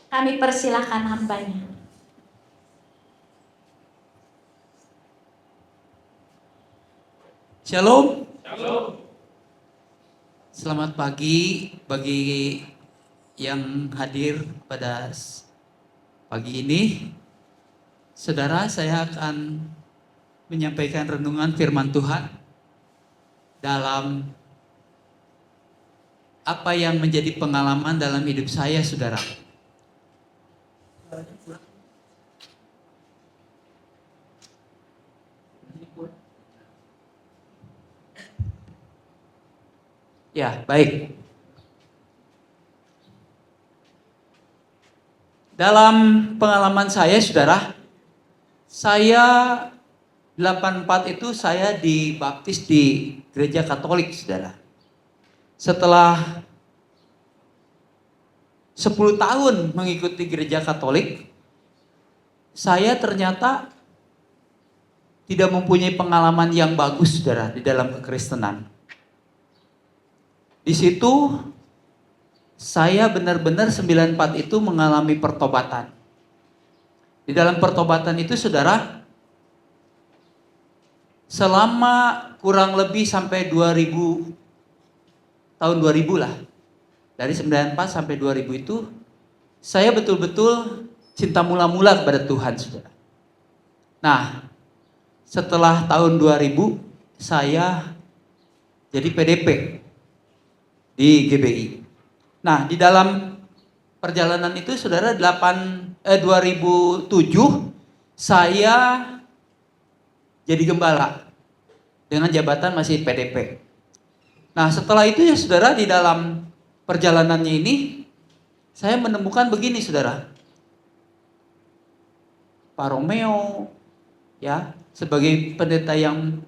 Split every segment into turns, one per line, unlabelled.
Kami persilakan hambanya.
Shalom. Shalom. Selamat pagi bagi yang hadir pada pagi ini. Saudara, saya akan menyampaikan renungan firman Tuhan dalam apa yang menjadi pengalaman dalam hidup saya, saudara. Ya, baik. Dalam pengalaman saya, saudara, saya 84 itu saya dibaptis di gereja Katolik, saudara. Setelah 10 tahun mengikuti gereja Katolik, saya ternyata tidak mempunyai pengalaman yang bagus, saudara, di dalam kekristenan. Di situ saya benar-benar 94 itu mengalami pertobatan. Di dalam pertobatan itu, saudara, selama kurang lebih sampai 2000, tahun 2000 lah. Dari 94 sampai 2000 itu, saya betul-betul cinta mula-mula kepada Tuhan, saudara. Nah, setelah tahun 2000, saya jadi PDP di GBI. Nah, di dalam perjalanan itu, saudara, 2007 saya jadi gembala dengan jabatan masih PDP. Nah, setelah itu ya, saudara, di dalam perjalanannya ini saya menemukan begini, saudara. Pak Romeo, ya, sebagai pendeta yang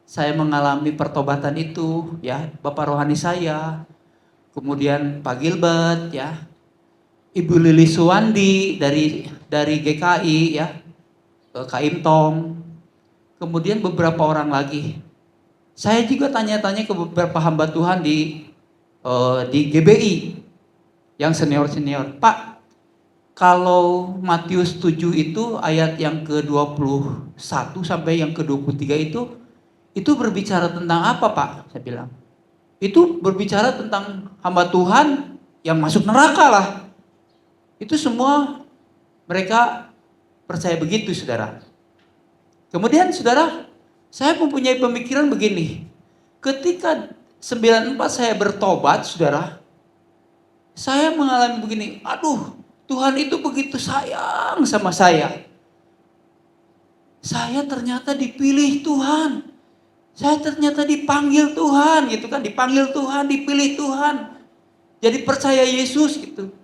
saya mengalami pertobatan itu, ya, Bapak rohani saya, kemudian Pak Gilbert, ya, Ibu Lili Suwandi dari GKI, ya, Kak Imtong, kemudian beberapa orang lagi. Saya juga tanya-tanya ke beberapa hamba Tuhan di GBI yang senior-senior. Pak, kalau Matius 7 itu ayat yang ke-21 sampai yang ke-23 itu berbicara tentang apa, Pak? Saya bilang. Itu berbicara tentang hamba Tuhan yang masuk neraka lah. Itu semua mereka percaya begitu, saudara. Kemudian, saudara, saya mempunyai pemikiran begini. Ketika 94 saya bertobat, saudara, saya mengalami begini. Aduh, Tuhan itu begitu sayang sama saya. Saya ternyata dipilih Tuhan. Saya ternyata dipanggil Tuhan, gitu kan. Dipanggil Tuhan, dipilih Tuhan. Jadi percaya Yesus gitu.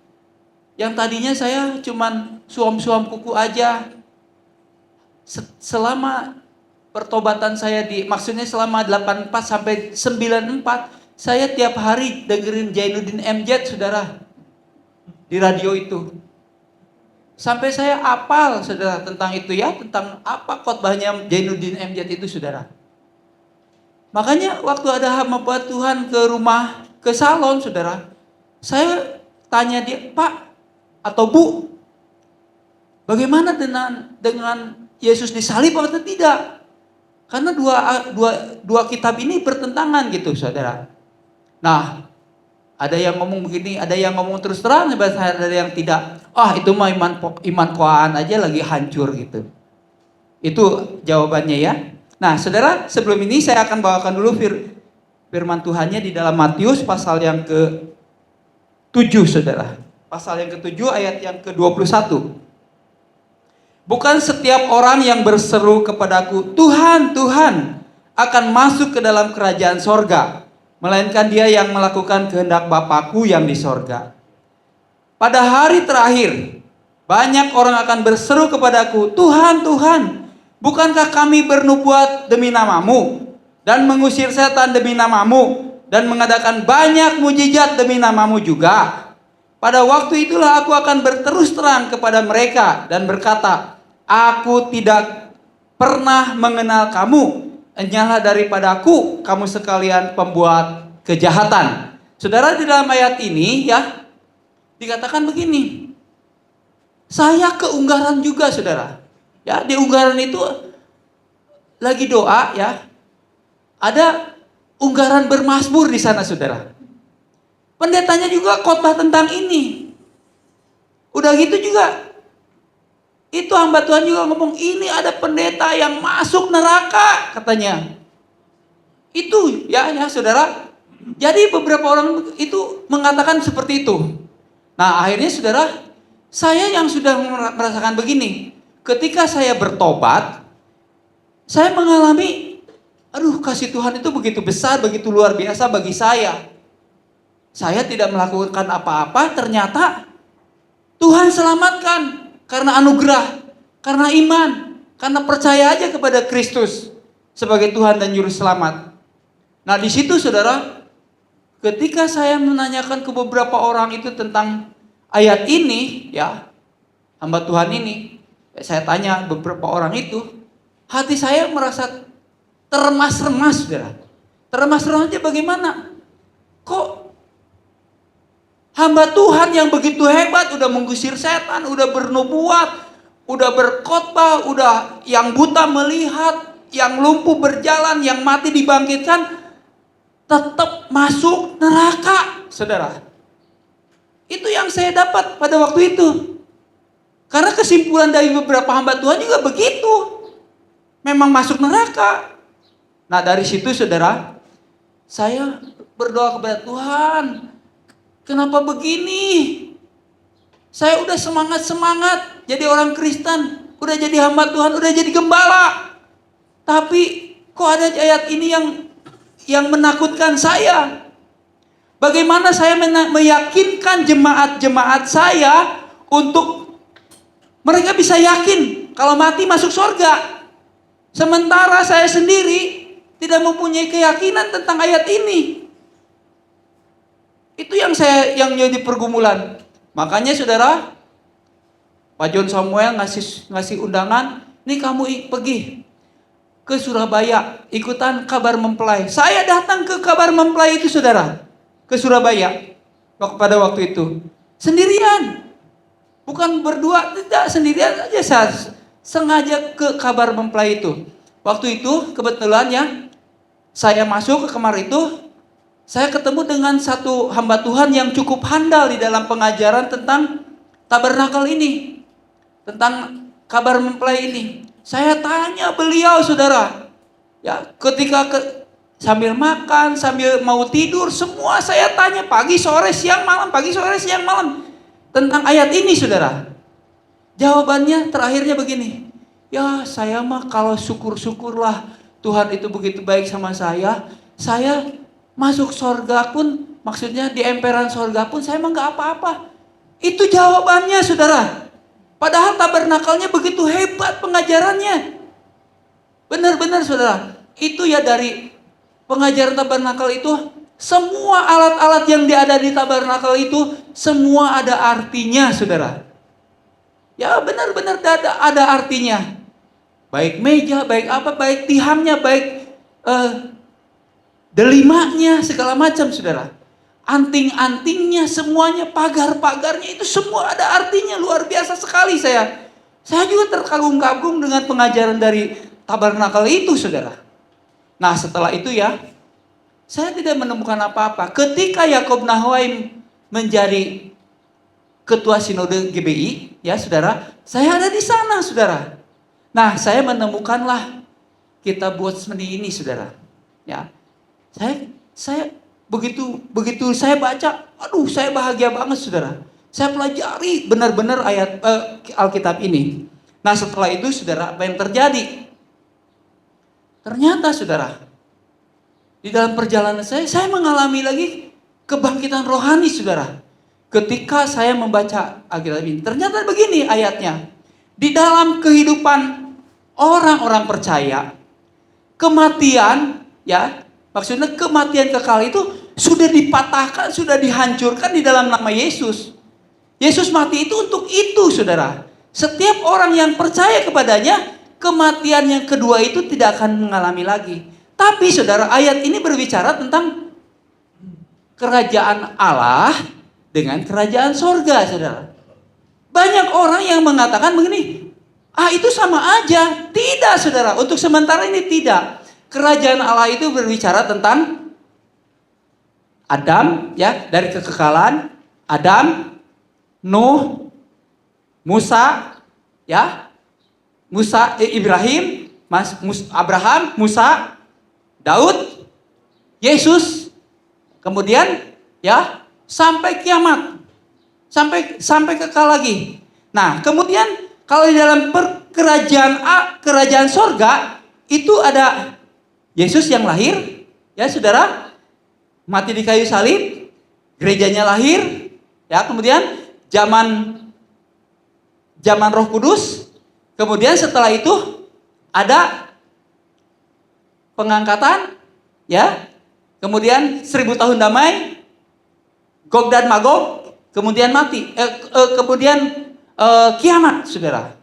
Yang tadinya saya cuman suam-suam kuku aja. Selama pertobatan saya maksudnya selama 84 sampai 94, saya tiap hari dengerin Jainuddin MZ, saudara, di radio itu. Sampai saya hafal, saudara, tentang itu, ya, tentang apa khotbahnya Jainuddin MZ itu, saudara. Makanya waktu ada hamba Tuhan ke salon, saudara, saya tanya dia, Pak atau Bu, bagaimana dengan Yesus disalib atau tidak? Karena dua kitab ini bertentangan gitu, saudara. Nah, ada yang ngomong begini, ada yang ngomong terus terang, ada yang tidak. Itu mah iman koaan aja lagi hancur gitu. Itu jawabannya, ya. Nah, saudara, sebelum ini saya akan bawakan dulu firman Tuhannya di dalam Matius pasal yang ke-7, saudara. Pasal yang ke-7 ayat yang ke-21. Bukan setiap orang yang berseru kepadaku, Tuhan, Tuhan, akan masuk ke dalam kerajaan sorga, melainkan dia yang melakukan kehendak Bapakku yang di sorga. Pada hari terakhir, banyak orang akan berseru kepadaku, Tuhan, Tuhan, bukankah kami bernubuat demi namamu, dan mengusir setan demi namamu, dan mengadakan banyak mujizat demi namamu juga? Pada waktu itulah aku akan berterus terang kepada mereka dan berkata, aku tidak pernah mengenal kamu, enyahlah daripadaku, kamu sekalian pembuat kejahatan. Saudara, di dalam ayat ini, ya, dikatakan begini. Saya keunggaran juga, saudara. Ya, di unggaran itu lagi doa, ya. Ada unggaran bermazmur di sana, saudara. Pendetanya juga khotbah tentang ini. Udah gitu juga, itu hamba Tuhan juga ngomong, ini ada pendeta yang masuk neraka, katanya. Itu, ya, saudara. Jadi beberapa orang itu mengatakan seperti itu. Nah, akhirnya saudara, saya yang sudah merasakan begini, ketika saya bertobat, saya mengalami, kasih Tuhan itu begitu besar, begitu luar biasa bagi saya. Saya tidak melakukan apa-apa, ternyata Tuhan selamatkan karena anugerah, karena iman, karena percaya aja kepada Kristus sebagai Tuhan dan Juru Selamat. Nah, di situ saudara, ketika saya menanyakan ke beberapa orang itu tentang ayat ini, ya, hamba Tuhan ini, saya tanya beberapa orang itu, hati saya merasa terremas-remas, saudara. Terremas-remasnya bagaimana? Kok hamba Tuhan yang begitu hebat, udah mengusir setan, udah bernubuat, udah berkhotbah, udah yang buta melihat, yang lumpuh berjalan, yang mati dibangkitkan, tetap masuk neraka, saudara. Itu yang saya dapat pada waktu itu. Karena kesimpulan dari beberapa hamba Tuhan juga begitu. Memang masuk neraka. Nah, dari situ saudara, saya berdoa kepada Tuhan, kenapa begini? Saya udah semangat jadi orang Kristen, udah jadi hamba Tuhan, udah jadi gembala. Tapi kok ada ayat ini yang menakutkan saya? Bagaimana saya meyakinkan jemaat-jemaat saya untuk mereka bisa yakin kalau mati masuk surga, sementara saya sendiri tidak mempunyai keyakinan tentang ayat ini? Itu yang jadi pergumulan. Makanya saudara, Pak John Samuel ngasih undangan, nih kamu pergi ke Surabaya, ikutan kabar mempelai. Saya datang ke kabar mempelai itu, saudara, ke Surabaya pada waktu itu sendirian, bukan berdua, tidak, sendirian aja. Saya sengaja ke kabar mempelai itu. Waktu itu kebetulan, ya, saya masuk ke kamar itu, saya ketemu dengan satu hamba Tuhan yang cukup handal di dalam pengajaran tentang tabernakel ini, tentang kabar mempelai ini. Saya tanya beliau, saudara, ya, ketika sambil makan, sambil mau tidur, semua saya tanya pagi, sore, siang, malam, pagi, sore, siang, malam tentang ayat ini, saudara. Jawabannya terakhirnya begini, ya, saya mah kalau syukur-syukurlah Tuhan itu begitu baik sama saya masuk sorga pun, maksudnya di emperan sorga pun saya mah gak apa-apa. Itu jawabannya, saudara. Padahal tabernakelnya begitu hebat pengajarannya. Benar-benar, saudara. Itu ya, dari pengajaran tabernakel itu, semua alat-alat yang ada di tabernakel itu semua ada artinya, saudara. Ya, benar-benar ada artinya. Baik meja, baik apa, baik tihamnya, baik delimanya, segala macam, saudara. Anting-antingnya, semuanya, pagar-pagarnya, itu semua ada artinya. Luar biasa sekali. Saya juga terkagum-kagum dengan pengajaran dari tabernakel itu, saudara. Nah, setelah itu, ya, saya tidak menemukan apa-apa. Ketika Yakob Nahuaim menjadi ketua sinode GBI, ya, saudara, saya ada di sana, saudara. Nah, saya menemukanlah kitab Watchmeni ini, saudara. Ya, saya begitu saya baca, saya bahagia banget, saudara. Saya pelajari benar-benar ayat Alkitab ini. Nah, setelah itu, saudara, apa yang terjadi? Ternyata, saudara, di dalam perjalanan saya mengalami lagi kebangkitan rohani, saudara. Ketika saya membaca Alkitab ini, ternyata begini ayatnya. Di dalam kehidupan orang-orang percaya, kematian, ya, maksudnya kematian kekal itu sudah dipatahkan, sudah dihancurkan di dalam nama Yesus. Yesus mati itu untuk itu, saudara. Setiap orang yang percaya kepadanya, kematian yang kedua itu tidak akan mengalami lagi. Tapi, saudara, ayat ini berbicara tentang kerajaan Allah dengan kerajaan sorga, saudara. Banyak orang yang mengatakan begini, itu sama aja. Tidak, saudara. Untuk sementara ini tidak. Kerajaan Allah itu berbicara tentang Adam, ya, dari kekekalan. Adam, Nuh, Musa, ya, Ibrahim, Abraham, Musa, Daud, Yesus, kemudian ya sampai kiamat, sampai kekal lagi. Nah, kemudian kalau di dalam kerajaan sorga itu ada Yesus yang lahir, ya saudara, mati di kayu salib, gerejanya lahir, ya, kemudian zaman Roh Kudus, kemudian setelah itu ada pengangkatan, ya, kemudian 1000 tahun damai, Gog dan Magog, kemudian mati, kemudian kiamat, saudara,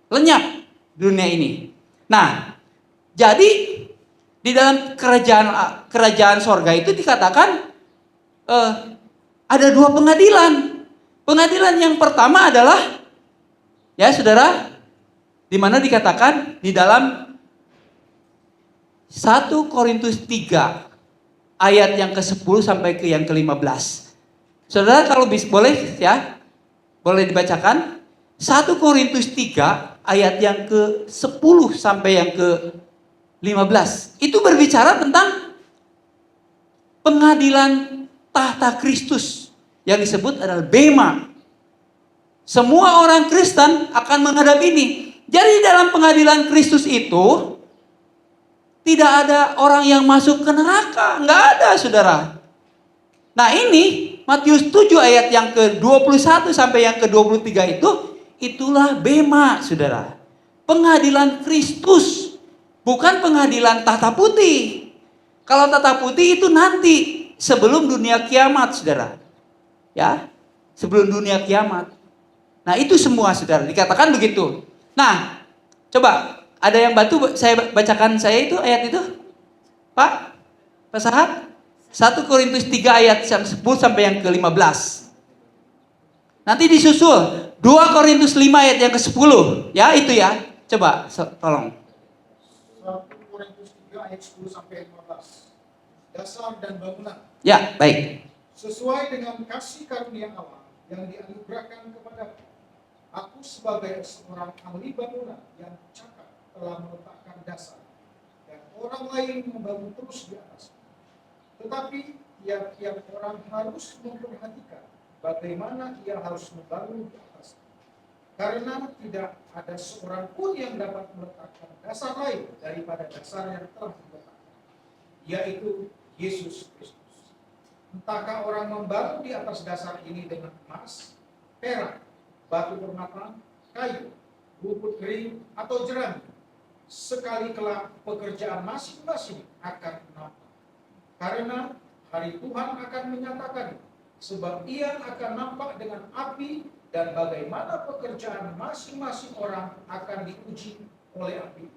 lenyap dunia ini. Nah, jadi di dalam kerajaan sorga itu dikatakan ada 2 pengadilan. Pengadilan yang pertama adalah, ya saudara, di mana dikatakan di dalam 1 Korintus 3 ayat yang ke-10 sampai ke yang ke-15. Saudara kalau boleh ya, boleh dibacakan 1 Korintus 3 ayat yang ke-10 sampai yang ke-15. Itu berbicara tentang pengadilan tahta Kristus yang disebut adalah bema. Semua orang Kristen akan menghadap ini. Jadi dalam pengadilan Kristus itu tidak ada orang yang masuk ke neraka, nggak ada, saudara. Nah, ini Matius 7 ayat yang ke-21 sampai yang ke-23 itulah bema, saudara. Pengadilan Kristus, bukan pengadilan tahta putih. Kalau tahta putih itu nanti sebelum dunia kiamat, saudara. Ya, sebelum dunia kiamat. Nah, itu semua, saudara, dikatakan begitu. Nah, coba ada yang bantu saya bacakan saya itu ayat itu, Pak Sahat. 1 Korintus 3 ayat 10 sampai yang ke-15. Nanti disusul 2 Korintus 5 ayat yang ke-10. Ya, itu ya. Coba tolong.
1 Korintus 3 ayat 10 sampai 15. Dasar dan bangunan.
Ya, baik.
Sesuai dengan kasih karunia Allah yang dianugerahkan kepadaku, aku sebagai seorang ahli bangunan yang cakap telah meletakkan dasar, dan orang lain membangun terus di atas. Tetapi tiap-tiap orang harus memperhatikan bagaimana ia harus membangun di atas. Karena tidak ada seorang pun yang dapat meletakkan dasar lain daripada dasar yang telah diletakkan, yaitu Yesus Kristus. Entahkah orang membangun di atas dasar ini dengan emas, perak, batu permata, kayu, rumput kering, atau jerami, sekali kelak pekerjaan masing-masing akan nampak. Karena hari Tuhan akan menyatakan, sebab ia akan nampak dengan api, dan bagaimana pekerjaan masing-masing orang akan diuji oleh api.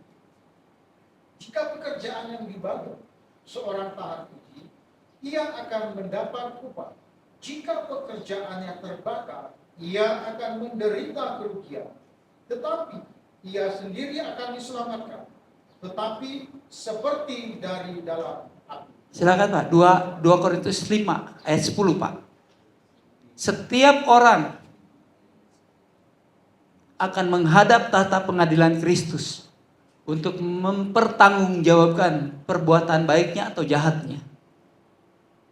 Jika pekerjaan yang dibangun seorang tahan uji, ia akan mendapat upah. Jika pekerjaannya terbakar, ia akan menderita kerugian. Tetapi ia sendiri akan diselamatkan, tetapi seperti dari dalam api.
Silakan Pak, 2 Korintus 5 ayat 10 Pak. Setiap orang akan menghadap tahta pengadilan Kristus untuk mempertanggungjawabkan perbuatan baiknya atau jahatnya.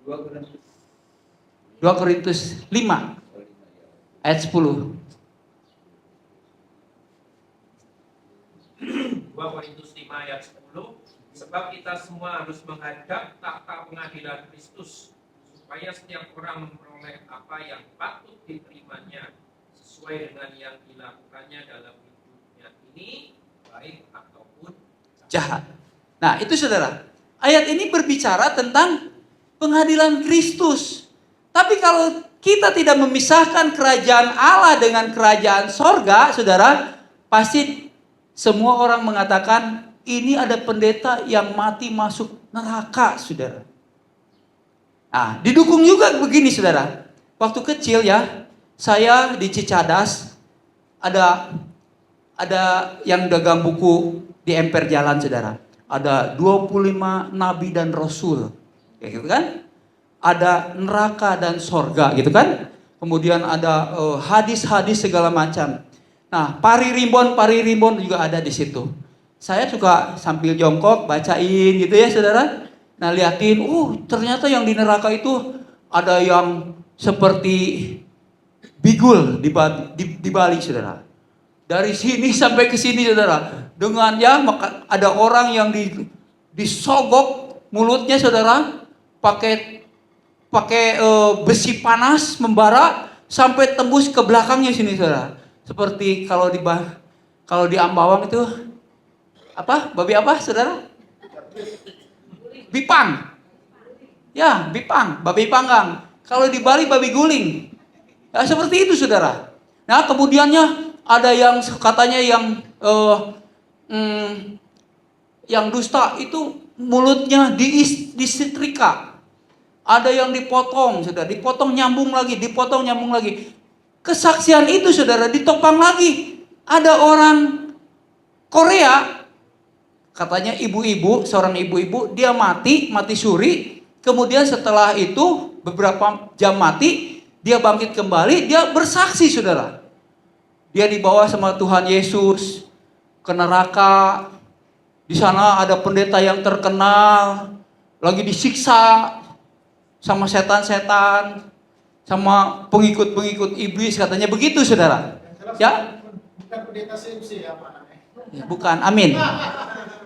2 Korintus 5 ayat 10.
2 Korintus 5 ayat 10. Sebab kita semua harus menghadap tahta pengadilan Kristus, supaya setiap orang memperoleh apa yang patut diterimanya sesuai dengan yang dilakukannya dalam hidupnya ini, baik ataupun
Jahat. Nah, itu saudara. Ayat ini berbicara tentang pengadilan Kristus. Tapi kalau kita tidak memisahkan kerajaan Allah dengan kerajaan sorga, saudara, pasti semua orang mengatakan ini ada pendeta yang mati masuk neraka, saudara. Nah, didukung juga begini, saudara. waktu kecil ya, saya di Cicadas ada yang dagang buku di emper jalan, saudara. Ada 25 nabi dan rasul, kayak gitu kan? Ada neraka dan sorga, gitu kan? Kemudian ada hadis-hadis segala macam. Nah, pari rimbon juga ada di situ. Saya suka sambil jongkok bacain gitu ya, saudara. Nah, liatin, ternyata yang di neraka itu ada yang seperti bigul di Bali, saudara. Dari sini sampai ke sini, saudara. Dengan maka ada orang yang disogok mulutnya, saudara, pakai besi panas membara sampai tembus ke belakangnya sini, saudara. Seperti kalau di Ambawang itu apa? Babi apa, saudara? Bipang. Ya, bipang, babi panggang. Kalau di Bali babi guling. Ya, seperti itu, saudara. Nah, kemudiannya ada yang katanya yang dusta itu mulutnya disetrika. Ada yang dipotong, saudara, dipotong nyambung lagi. Kesaksian itu, saudara, ditopang lagi. Ada orang Korea, katanya seorang ibu-ibu, dia mati suri. Kemudian setelah itu beberapa jam mati, dia bangkit kembali, dia bersaksi, saudara. Dia dibawa sama Tuhan Yesus ke neraka. Di sana ada pendeta yang terkenal, lagi disiksa sama setan-setan, sama pengikut-pengikut iblis, katanya begitu, saudara. Ya?
Bukan pendeta CMC ya, Pak?
Ya, bukan, amin.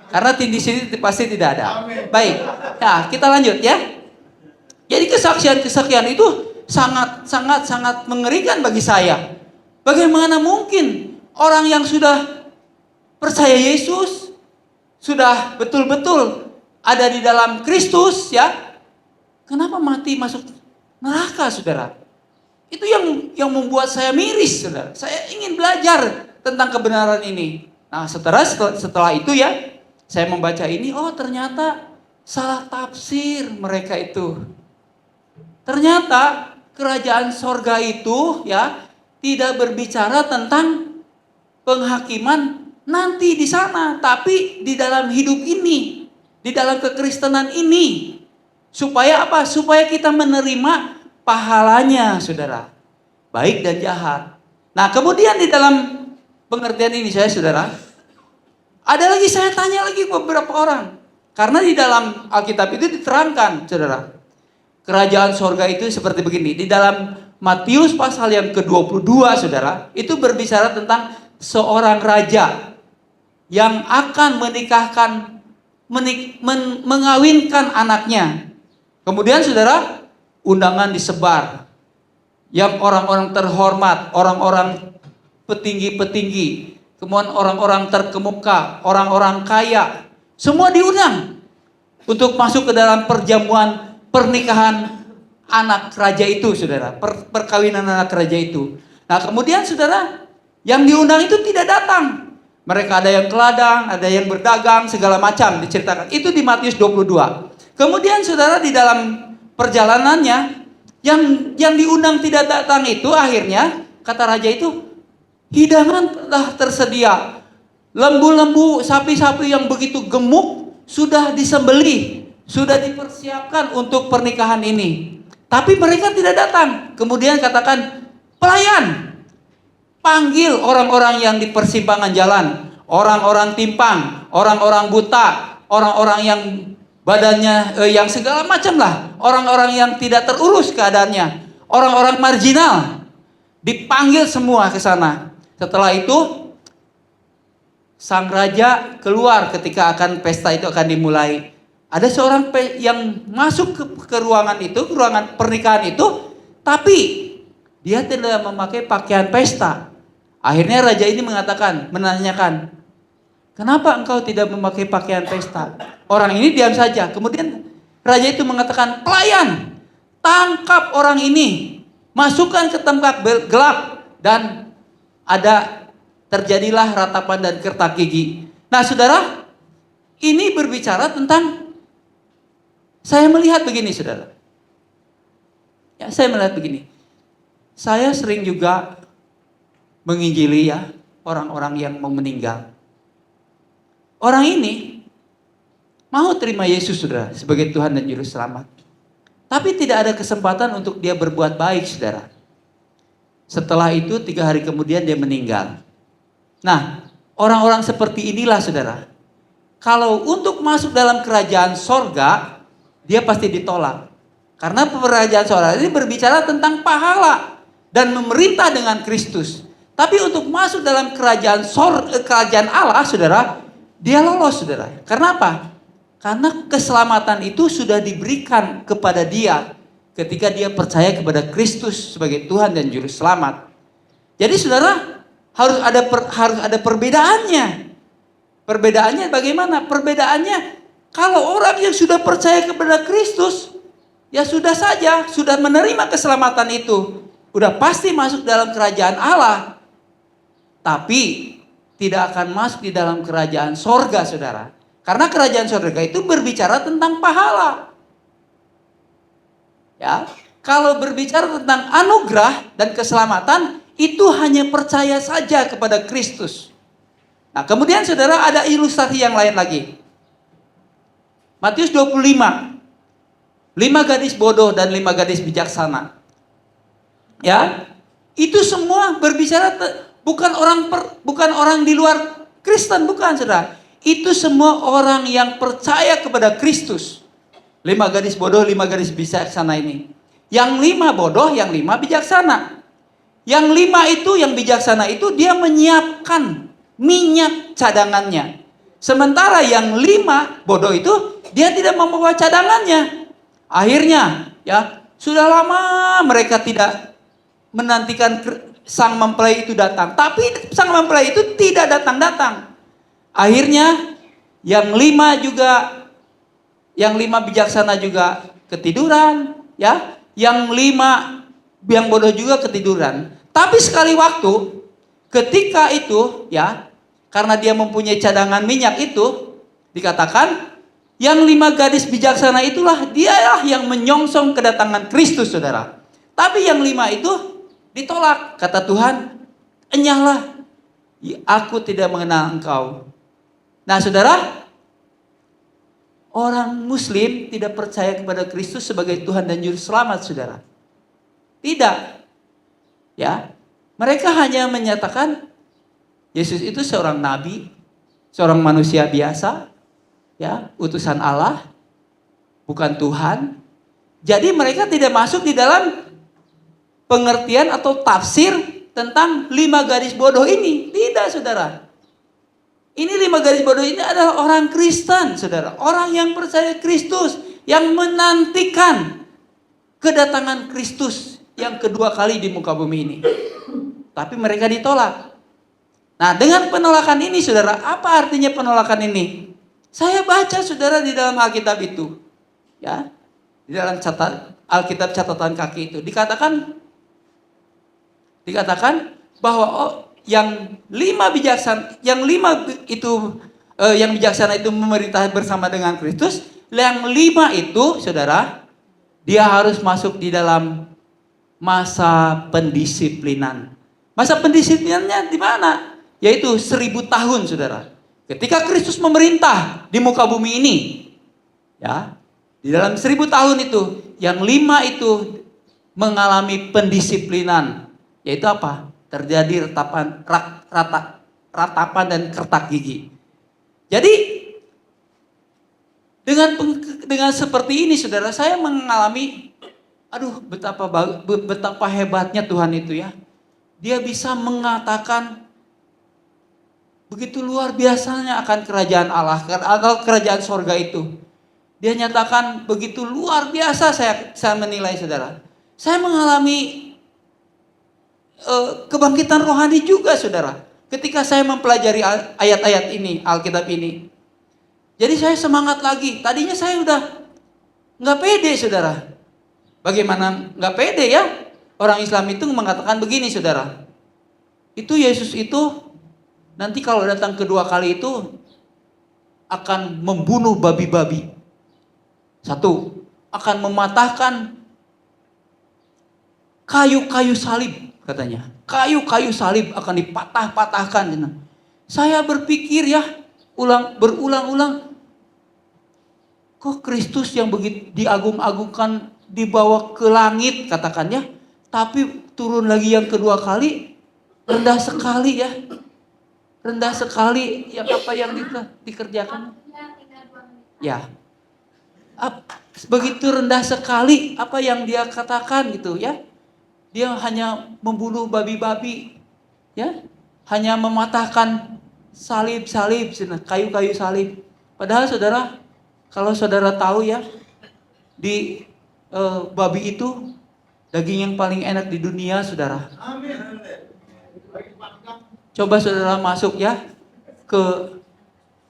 Karena di sini pasti tidak ada.
Amin.
Baik, ya kita lanjut ya. Jadi kesaksian itu sangat mengerikan bagi saya. Bagaimana mungkin orang yang sudah percaya Yesus, sudah betul-betul ada di dalam Kristus, ya, kenapa mati masuk neraka, saudara? Itu yang membuat saya miris, saudara. Saya ingin belajar tentang kebenaran ini. Nah, setelah itu ya, saya membaca ini, ternyata salah tafsir mereka itu. Ternyata kerajaan sorga itu ya tidak berbicara tentang penghakiman nanti di sana, tapi di dalam hidup ini, di dalam kekristenan ini. Supaya apa? Supaya kita menerima pahalanya, saudara. Baik dan jahat. Nah, kemudian di dalam pengertian ini saudara, saya tanya lagi beberapa orang. Karena di dalam Alkitab itu diterangkan, saudara. Kerajaan sorga itu seperti begini. Di dalam Matius pasal yang ke-22, saudara, itu berbicara tentang seorang raja yang akan mengawinkan anaknya. Kemudian, saudara, undangan disebar. Yang orang-orang terhormat, orang-orang petinggi-petinggi, kemudian orang-orang terkemuka, orang-orang kaya, semua diundang untuk masuk ke dalam perjamuan pernikahan anak raja itu, saudara. Perkawinan anak raja itu. Nah, kemudian, saudara, yang diundang itu tidak datang. Mereka ada yang ke ladang, ada yang berdagang, segala macam diceritakan. Itu di Matius 22. Kemudian, saudara, di dalam perjalanannya, yang diundang tidak datang itu, akhirnya kata raja itu, hidangan telah tersedia. Lembu-lembu, sapi-sapi yang begitu gemuk sudah disembelih, sudah dipersiapkan untuk pernikahan ini. Tapi mereka tidak datang. Kemudian katakan, pelayan, panggil orang-orang yang di persimpangan jalan, orang-orang timpang, orang-orang buta, orang-orang yang badannya yang segala macam lah, orang-orang yang tidak terurus keadaannya, orang-orang marginal, dipanggil semua ke sana. Setelah itu, sang raja keluar ketika pesta itu akan dimulai. Ada seorang yang masuk ke ruangan itu, ke ruangan pernikahan itu, tapi dia tidak memakai pakaian pesta. Akhirnya raja ini menanyakan, kenapa engkau tidak memakai pakaian pesta? Orang ini diam saja. Kemudian raja itu mengatakan, pelayan, tangkap orang ini, masukkan ke tempat gelap, dan terjadilah ratapan dan kertak gigi. Nah, saudara, ini berbicara tentang, saya melihat begini, saudara. Ya, saya melihat begini. saya sering juga menginjili ya orang-orang yang mau meninggal. Orang ini mau terima Yesus saudara sebagai Tuhan dan Juru Selamat. Tapi tidak ada kesempatan untuk dia berbuat baik saudara. Setelah itu 3 hari kemudian dia meninggal. Nah, orang-orang seperti inilah saudara. Kalau untuk masuk dalam kerajaan sorga, dia pasti ditolak. Karena kerajaan sorga ini berbicara tentang pahala dan memerintah dengan Kristus. Tapi untuk masuk dalam kerajaan Allah saudara, dia lolos saudara. Karena apa? Karena keselamatan itu sudah diberikan kepada dia ketika dia percaya kepada Kristus sebagai Tuhan dan Juru Selamat. Jadi saudara, harus ada perbedaannya. Perbedaannya bagaimana? Perbedaannya kalau orang yang sudah percaya kepada Kristus, ya sudah saja, sudah menerima keselamatan itu, udah pasti masuk dalam kerajaan Allah. Tapi tidak akan masuk di dalam kerajaan sorga saudara. Karena kerajaan sorga itu berbicara tentang pahala. Ya, kalau berbicara tentang anugerah dan keselamatan, itu hanya percaya saja kepada Kristus. Nah, kemudian saudara ada ilustrasi yang lain lagi. Matius 25. 5 gadis bodoh dan 5 gadis bijaksana. Ya, itu semua berbicara bukan orang di luar Kristen, bukan saudara. Itu semua orang yang percaya kepada Kristus. 5 gadis bodoh, 5 gadis bijaksana ini. Yang 5 bodoh, yang 5 bijaksana. Yang 5 itu, yang bijaksana itu dia menyiapkan minyak cadangannya. Sementara yang 5 bodoh itu dia tidak membawa cadangannya. Akhirnya ya sudah lama mereka tidak menantikan sang mempelai itu datang. Tapi sang mempelai itu tidak datang-datang. Akhirnya yang 5 bijaksana juga ketiduran, ya. Yang 5 yang bodoh juga ketiduran. Tapi sekali waktu ketika itu, ya, karena dia mempunyai cadangan minyak itu, dikatakan yang 5 gadis bijaksana itulah dialah yang menyongsong kedatangan Kristus, saudara. Tapi yang 5 itu ditolak. Kata Tuhan, enyahlah, aku tidak mengenal engkau. Nah saudara, orang Muslim tidak percaya kepada Kristus sebagai Tuhan dan Juru Selamat, saudara. Tidak. Ya, mereka hanya menyatakan Yesus itu seorang nabi, seorang manusia biasa, ya, utusan Allah, bukan Tuhan. Jadi mereka tidak masuk di dalam pengertian atau tafsir tentang 5 gadis bodoh ini. Tidak, saudara. Ini 5 gadis bodoh ini adalah orang Kristen, saudara. Orang yang percaya Kristus, yang menantikan kedatangan Kristus yang kedua kali di muka bumi ini. Tapi mereka ditolak. Nah, dengan penolakan ini, saudara, apa artinya penolakan ini? Saya baca, saudara, di dalam Alkitab itu, ya, di dalam Alkitab catatan kaki itu dikatakan bahwa yang 5 bijaksana, yang 5 itu yang bijaksana itu memerintah bersama dengan Kristus. Yang 5 itu, saudara, dia harus masuk di dalam masa pendisiplinan. Masa pendisiplinannya di mana? Yaitu 1000 tahun, saudara. Ketika Kristus memerintah di muka bumi ini, ya, di dalam 1000 tahun itu, yang 5 itu mengalami pendisiplinan. Yaitu apa? Terjadi ratapan dan kertak gigi. Jadi dengan seperti ini, saudara, saya mengalami, aduh, betapa hebatnya Tuhan itu, ya. Dia bisa mengatakan begitu luar biasanya akan kerajaan Allah, atau kerajaan sorga itu. Dia nyatakan begitu luar biasa, saya menilai, saudara. Saya mengalami kebangkitan rohani juga, saudara, ketika saya mempelajari ayat-ayat ini, Alkitab ini. Jadi saya semangat lagi. Tadinya saya udah nggak pede, saudara. Bagaimana nggak pede, ya? Orang Islam itu mengatakan begini, saudara. Itu Yesus itu nanti kalau datang kedua kali itu akan membunuh babi-babi. 1, akan mematahkan kayu-kayu salib katanya. Kayu-kayu salib akan dipatah-patahkan. Saya berpikir ya, berulang-ulang, kok Kristus yang begitu diagung-agungkan dibawa ke langit katakan ya, tapi turun lagi yang kedua kali, rendah sekali ya. Rendah sekali yang apa yang dikerjakan. Ya. Begitu rendah sekali apa yang dia katakan gitu ya. Dia hanya membunuh babi-babi, ya, hanya mematahkan salib-salib, kayu-kayu salib. Padahal saudara, kalau saudara tahu ya, di babi itu daging yang paling enak di dunia, saudara.
Amin.
Coba saudara masuk ya ke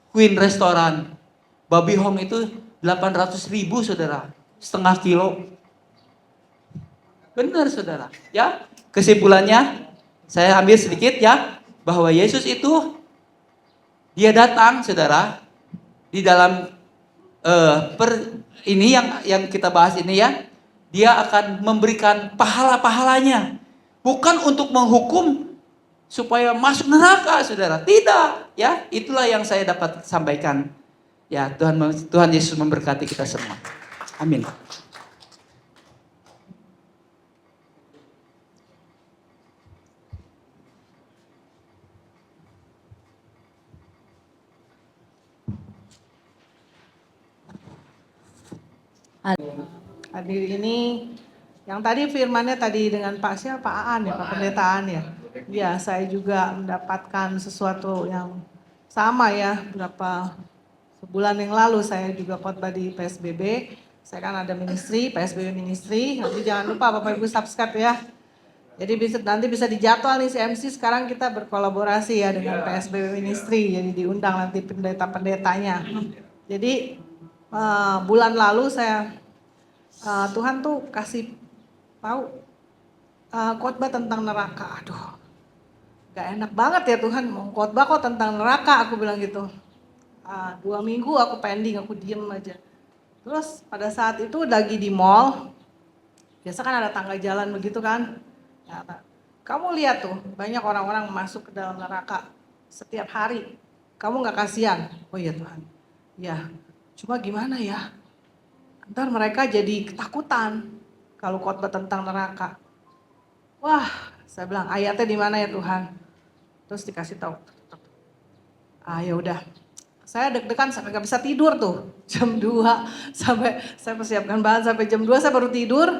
Queen Restoran, babi hong itu 800.000 saudara, setengah kilo. Benar saudara, ya. Kesimpulannya saya ambil sedikit ya, bahwa Yesus itu dia datang saudara di dalam ini yang kita bahas ini ya, dia akan memberikan pahala-pahalanya, bukan untuk menghukum supaya masuk neraka saudara, tidak ya. Itulah yang saya dapat sampaikan ya. Tuhan Yesus memberkati kita semua, amin.
Hadir ini yang tadi firmannya tadi dengan Pak siapa? Pak Aan ya, Pak Pendetaan ya. Ya, saya juga mendapatkan sesuatu yang sama ya. Sebulan yang lalu saya juga khotbah di PSBB. Saya kan ada ministry, PSBB ministry. Nanti jangan lupa Bapak Ibu subscribe ya. Jadi nanti bisa dijadwal nih si MC, sekarang kita berkolaborasi ya dengan PSBB ministry. Jadi diundang nanti pendeta-pendetanya. Jadi bulan lalu Tuhan tuh kasih tahu khotbah tentang neraka. Aduh, gak enak banget ya Tuhan mau khotbah kok tentang neraka, aku bilang gitu. 2 minggu aku pending, aku diem aja. Terus pada saat itu lagi di mall, biasa kan ada tangga jalan begitu kan. Ya, kamu lihat tuh banyak orang-orang masuk ke dalam neraka setiap hari. Kamu gak kasihan? Oh iya Tuhan, ya cuma gimana ya, ntar mereka jadi ketakutan kalau khotbah tentang neraka. Wah, saya bilang ayatnya di mana ya Tuhan? Terus dikasih tahu. Ya udah. Saya deg-degan sampai gak bisa tidur tuh. Jam 2 sampai saya persiapkan bahan sampai jam 2 saya baru tidur.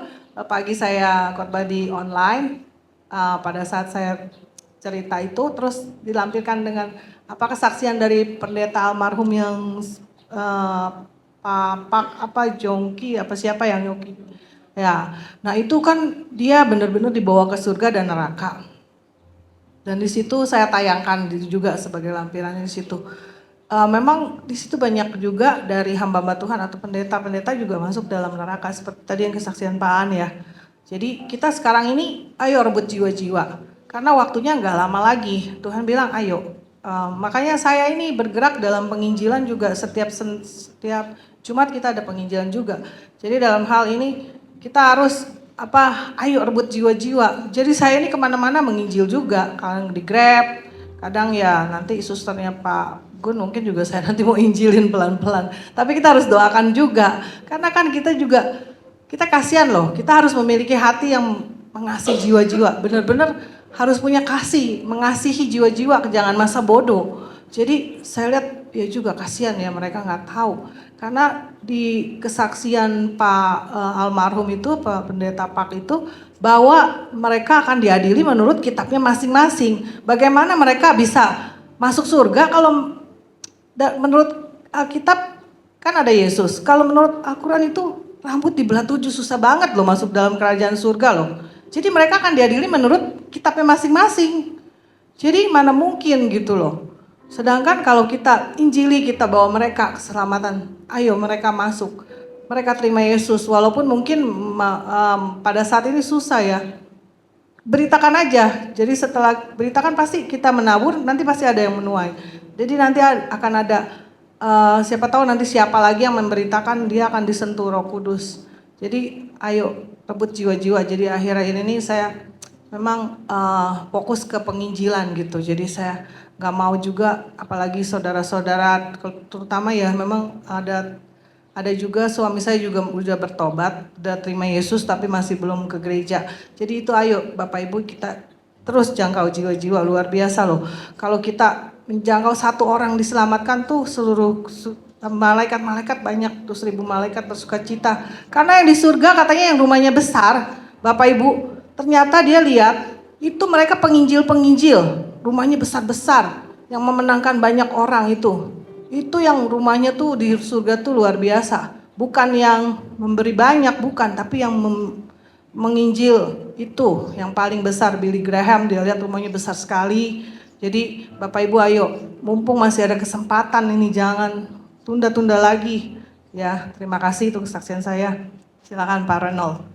Pagi saya khotbah di online. Pada saat saya cerita itu terus dilampirkan dengan kesaksian dari pendeta almarhum yang Jongki siapa yang Yoki. Ya. Nah, itu kan dia benar-benar dibawa ke surga dan neraka. Dan di situ saya tayangkan juga sebagai lampirannya di situ. Memang di situ banyak juga dari hamba-hamba Tuhan atau pendeta-pendeta juga masuk dalam neraka seperti tadi yang kesaksian Pak An ya. Jadi kita sekarang ini ayo rebut jiwa-jiwa. Karena waktunya nggak lama lagi. Tuhan bilang ayo. Makanya saya ini bergerak dalam penginjilan juga setiap Jumat kita ada penginjilan juga. Jadi dalam hal ini kita harus ayo rebut jiwa-jiwa. Jadi saya ini kemana-mana menginjil juga. Kadang di Grab, kadang ya nanti susternya Pak Gun mungkin juga saya nanti mau injilin pelan-pelan. Tapi kita harus doakan juga. Karena kan kita kasihan loh. Kita harus memiliki hati yang mengasihi jiwa-jiwa. Benar-benar harus punya kasih, mengasihi jiwa-jiwa, jangan masa bodoh. Jadi saya lihat ya juga kasihan ya mereka nggak tahu. Karena di kesaksian Pak almarhum itu, Pak Pendeta Pak itu, bahwa mereka akan diadili menurut kitabnya masing-masing. Bagaimana mereka bisa masuk surga kalau menurut Alkitab kan ada Yesus. Kalau menurut Al-Quran itu rambut dibelah 7 susah banget loh masuk dalam kerajaan surga loh. Jadi mereka akan diadili menurut kitabnya masing-masing. Jadi mana mungkin gitu loh. Sedangkan kalau kita injili, kita bawa mereka keselamatan, ayo mereka masuk, mereka terima Yesus, walaupun mungkin pada saat ini susah ya, beritakan aja. Jadi setelah beritakan pasti kita menabur, nanti pasti ada yang menuai. Jadi nanti akan ada, siapa tahu nanti siapa lagi yang memberitakan dia akan disentuh Roh Kudus. Jadi ayo rebut jiwa-jiwa. Jadi akhir-akhir ini saya memang fokus ke penginjilan gitu. Jadi saya nggak mau juga, apalagi saudara-saudara, terutama ya memang ada juga suami saya juga udah bertobat, udah terima Yesus tapi masih belum ke gereja. Jadi itu ayo Bapak Ibu kita terus jangkau jiwa-jiwa, luar biasa loh. Kalau kita menjangkau satu orang diselamatkan tuh seluruh malaikat-malaikat banyak tuh 1.000 malaikat bersuka cita. Karena yang di surga katanya yang rumahnya besar, Bapak Ibu, ternyata dia lihat itu mereka penginjil-penginjil, rumahnya besar-besar yang memenangkan banyak orang itu. Itu yang rumahnya tuh di surga tuh luar biasa. Bukan yang memberi banyak, bukan, tapi yang menginjil itu yang paling besar. Billy Graham, dia lihat rumahnya besar sekali. Jadi Bapak Ibu ayo, mumpung masih ada kesempatan ini, jangan tunda-tunda lagi. Ya, terima kasih itu kesaksian saya. Silakan Pak Renold.